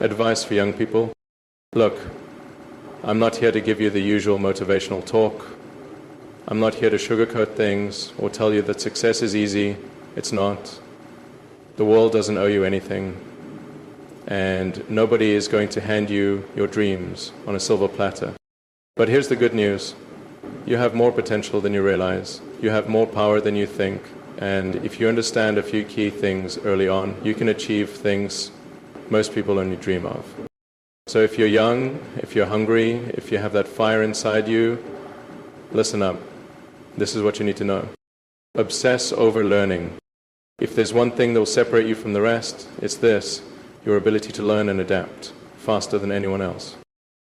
Advice for young people. Look, I'm not here to give you the usual motivational talk. I'm not here to sugarcoat things or tell you that success is easy. It's not. The world doesn't owe you anything. And nobody is going to hand you your dreams on a silver platter. But here's the good news. You have more potential than you realize. You have more power than you think. And if you understand a few key things early on, you can achieve things most people only dream of. So if you're young, if you're hungry, if you have that fire inside you, listen up. This is what you need to know. Obsess over learning. If there's one thing that will separate you from the rest, it's this: your ability to learn and adapt faster than anyone else.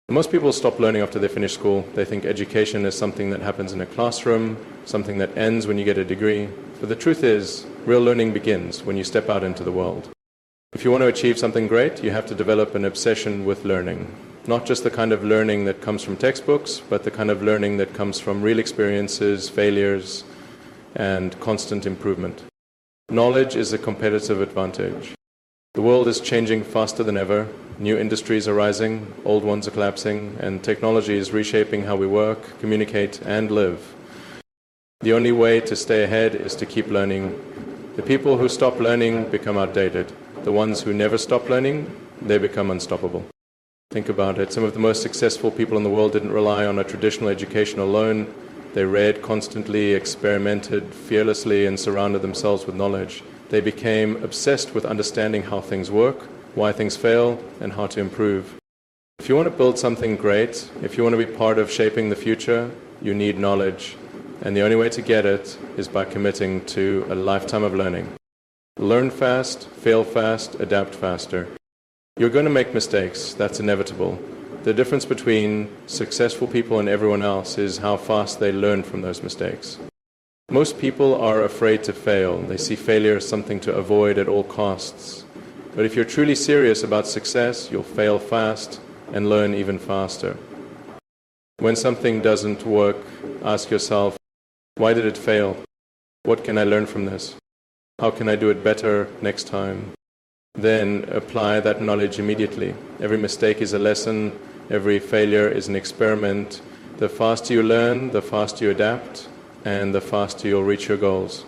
Most people stop learning after they finish school. They think education is something that happens in a classroom, something that ends when you get a degree. But the truth is, real learning begins when you step out into the world. If you want to achieve something great, you have to develop an obsession with learning. Not just the kind of learning that comes from textbooks, but the kind of learning that comes from real experiences, failures, and constant improvement. Knowledge is a competitive advantage. The world is changing faster than ever. New industries are rising, old ones are collapsing, and technology is reshaping how we work, communicate, and live. The only way to stay ahead is to keep learning. The people who stop learning become outdated. The ones who never stop learning, they become unstoppable. Think about it. Some of the most successful people in the world didn't rely on a traditional education alone. They read constantly, experimented fearlessly, and surrounded themselves with knowledge. They became obsessed with understanding how things work, why things fail, and how to improve. If you want to build something great, if you want to be part of shaping the future, you need knowledge. And the only way to get it is by committing to a lifetime of learning. Learn fast, fail fast, adapt faster. You're going to make mistakes. That's inevitable. The difference between successful people and everyone else is how fast they learn from those mistakes. Most people are afraid to fail. They see failure as something to avoid at all costs. But if you're truly serious about success, you'll fail fast and learn even faster. When something doesn't work, ask yourself, why did it fail? What can I learn from this? How can I do it better next time? Then apply that knowledge immediately. Every mistake is a lesson. Every failure is an experiment. The faster you learn, the faster you adapt, and the faster you'll reach your goals.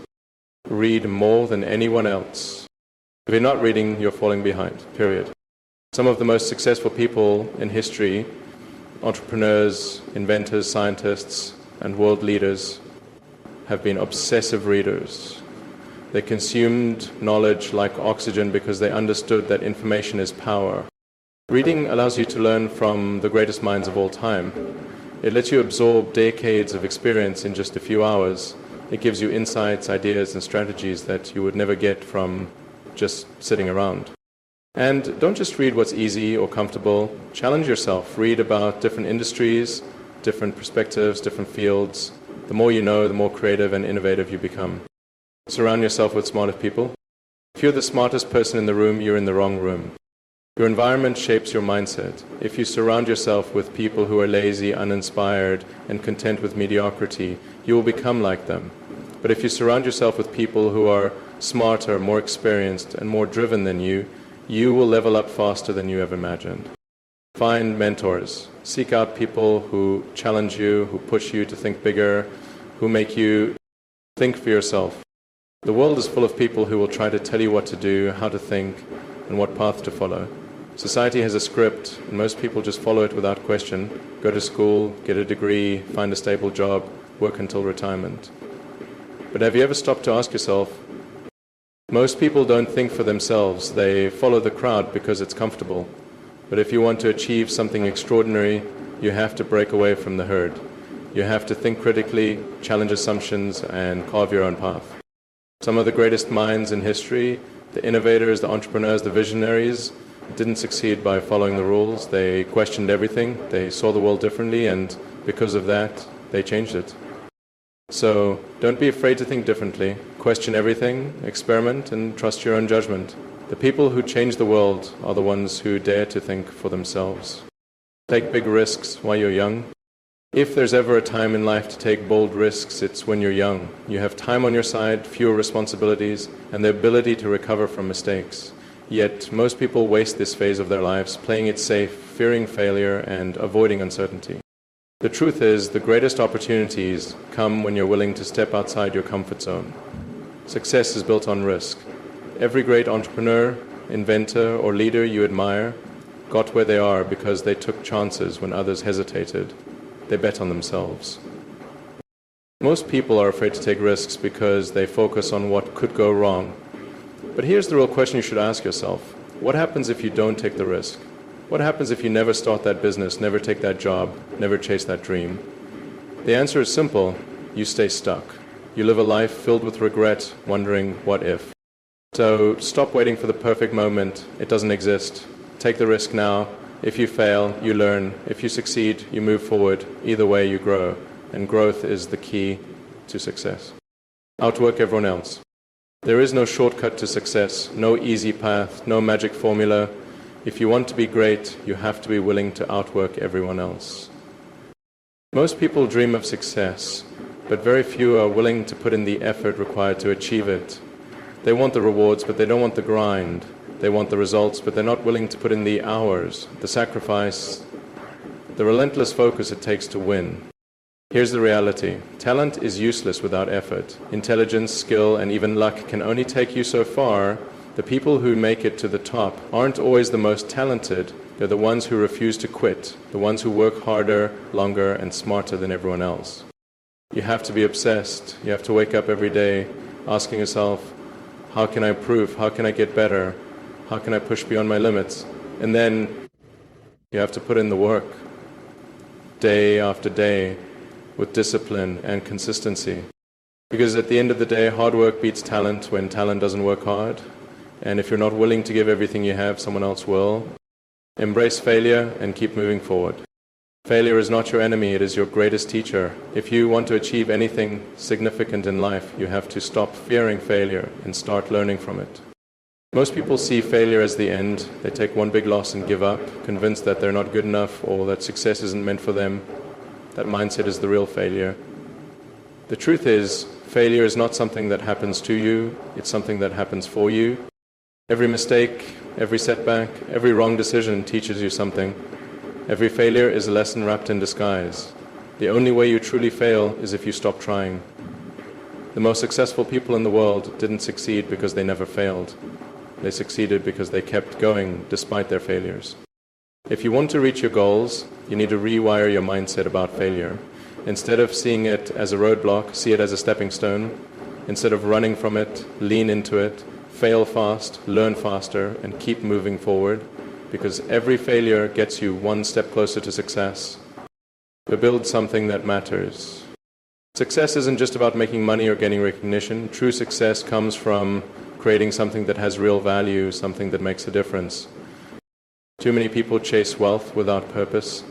Read more than anyone else. If you're not reading, you're falling behind, period. Some of the most successful people in history, entrepreneurs, inventors, scientists, and world leaders, have been obsessive readers. They consumed knowledge like oxygen because they understood that information is power. Reading allows you to learn from the greatest minds of all time. It lets you absorb decades of experience in just a few hours. It gives you insights, ideas, and strategies that you would never get from just sitting around. And don't just read what's easy or comfortable. Challenge yourself. Read about different industries, different perspectives, different fields. The more you know, the more creative and innovative you become. Surround yourself with smarter people. If you're the smartest person in the room, you're in the wrong room. Your environment shapes your mindset. If you surround yourself with people who are lazy, uninspired, and content with mediocrity, you will become like them. But if you surround yourself with people who are smarter, more experienced, and more driven than you, you will level up faster than you ever imagined. Find mentors. Seek out people who challenge you, who push you to think bigger, who make you think for yourself. The world is full of people who will try to tell you what to do, how to think, and what path to follow. Society has a script, and most people just follow it without question. Go to school, get a degree, find a stable job, work until retirement. But have you ever stopped to ask yourself, most people don't think for themselves. They follow the crowd because it's comfortable. But if you want to achieve something extraordinary, you have to break away from the herd. You have to think critically, challenge assumptions, and carve your own path. Some of the greatest minds in history, the innovators, the entrepreneurs, the visionaries, didn't succeed by following the rules. They questioned everything. They saw the world differently, and because of that, they changed it. So don't be afraid to think differently. Question everything, experiment, and trust your own judgment. The people who change the world are the ones who dare to think for themselves. Take big risks while you're young. If there's ever a time in life to take bold risks, it's when you're young. You have time on your side, fewer responsibilities, and the ability to recover from mistakes. Yet most people waste this phase of their lives playing it safe, fearing failure, and avoiding uncertainty. The truth is, the greatest opportunities come when you're willing to step outside your comfort zone. Success is built on risk. Every great entrepreneur, inventor, or leader you admire got where they are because they took chances when others hesitated. They bet on themselves. Most people are afraid to take risks because they focus on what could go wrong. But here's the real question you should ask yourself. What happens if you don't take the risk? What happens if you never start that business, never take that job, never chase that dream? The answer is simple. You stay stuck. You live a life filled with regret, wondering what if. So stop waiting for the perfect moment. It doesn't exist. Take the risk now. If you fail, you learn. If you succeed, you move forward. Either way, you grow. And growth is the key to success. Outwork everyone else. There is no shortcut to success, no easy path, no magic formula. If you want to be great, you have to be willing to outwork everyone else. Most people dream of success, but very few are willing to put in the effort required to achieve it. They want the rewards, but they don't want the grind. They want the results, but they're not willing to put in the hours, the sacrifice, the relentless focus it takes to win. Here's the reality. Talent is useless without effort. Intelligence, skill, and even luck can only take you so far. The people who make it to the top aren't always the most talented. They're the ones who refuse to quit, the ones who work harder, longer, and smarter than everyone else. You have to be obsessed. You have to wake up every day asking yourself, how can I improve? How can I get better? How can I push beyond my limits? And then you have to put in the work, day after day, with discipline and consistency. Because at the end of the day, hard work beats talent when talent doesn't work hard. And if you're not willing to give everything you have, someone else will. Embrace failure and keep moving forward. Failure is not your enemy, it is your greatest teacher. If you want to achieve anything significant in life, you have to stop fearing failure and start learning from it. Most people see failure as the end. They take one big loss and give up, convinced that they're not good enough or that success isn't meant for them. That mindset is the real failure. The truth is, failure is not something that happens to you, it's something that happens for you. Every mistake, every setback, every wrong decision teaches you something. Every failure is a lesson wrapped in disguise. The only way you truly fail is if you stop trying. The most successful people in the world didn't succeed because they never failed. They succeeded because they kept going despite their failures. If you want to reach your goals, you need to rewire your mindset about failure. Instead of seeing it as a roadblock, see it as a stepping stone. Instead of running from it, lean into it, fail fast, learn faster, and keep moving forward, because every failure gets you one step closer to success. But build something that matters. Success isn't just about making money or getting recognition. True success comes from creating something that has real value, something that makes a difference. Too many people chase wealth without purpose.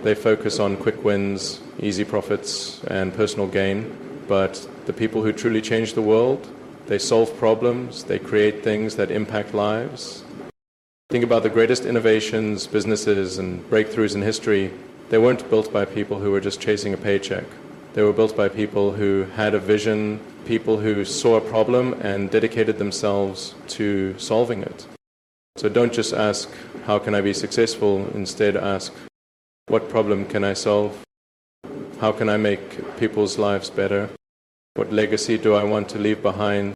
They focus on quick wins, easy profits, and personal gain. But the people who truly change the world, they solve problems, they create things that impact lives. Think about the greatest innovations, businesses, and breakthroughs in history. They weren't built by people who were just chasing a paycheck. They were built by people who had a vision, people who saw a problem and dedicated themselves to solving it. So don't just ask, how can I be successful? Instead ask, what problem can I solve? How can I make people's lives better? What legacy do I want to leave behind?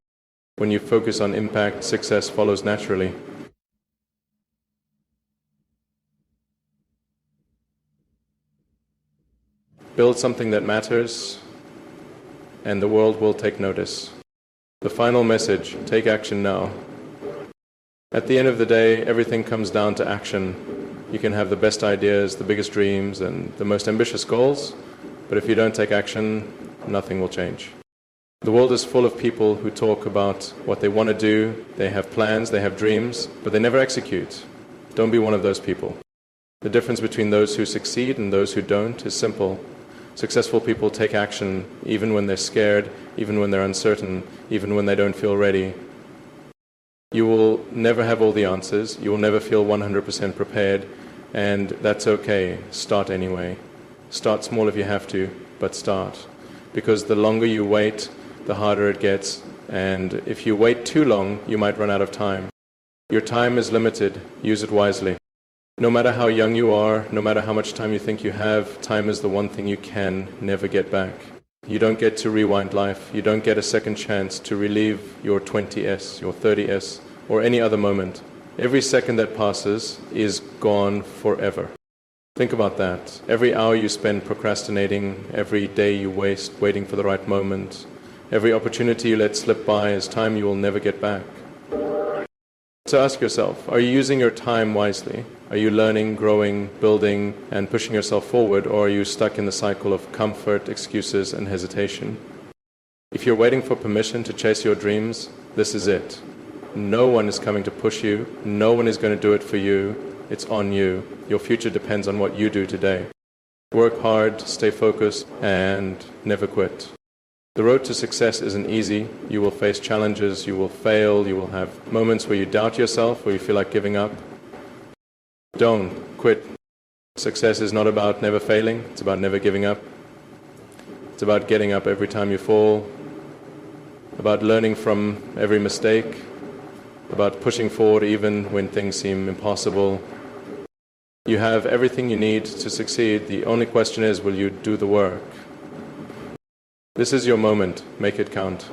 When you focus on impact, success follows naturally. Build something that matters, and the world will take notice. The final message, take action now. At the end of the day, everything comes down to action. You can have the best ideas, the biggest dreams, and the most ambitious goals, but if you don't take action, nothing will change. The world is full of people who talk about what they want to do, they have plans, they have dreams, but they never execute. Don't be one of those people. The difference between those who succeed and those who don't is simple. Successful people take action even when they're scared, even when they're uncertain, even when they don't feel ready. You will never have all the answers, you will never feel 100% prepared, and that's okay. Start anyway. Start small if you have to, but start. Because the longer you wait, the harder it gets, and if you wait too long, you might run out of time. Your time is limited. Use it wisely. No matter how young you are, no matter how much time you think you have, time is the one thing you can never get back. You don't get to rewind life. You don't get a second chance to relive your 20s, your 30s, or any other moment. Every second that passes is gone forever. Think about that. Every hour you spend procrastinating, every day you waste waiting for the right moment, every opportunity you let slip by is time you will never get back. So ask yourself, are you using your time wisely? Are you learning, growing, building, and pushing yourself forward, or are you stuck in the cycle of comfort, excuses, and hesitation? If you're waiting for permission to chase your dreams, this is it. No one is coming to push you. No one is going to do it for you. It's on you. Your future depends on what you do today. Work hard, stay focused, and never quit. The road to success isn't easy. You will face challenges, you will fail, you will have moments where you doubt yourself, where you feel like giving up. Don't quit. Success is not about never failing, it's about never giving up. It's about getting up every time you fall, about learning from every mistake, about pushing forward even when things seem impossible. You have everything you need to succeed. The only question is, will you do the work? This is your moment. Make it count.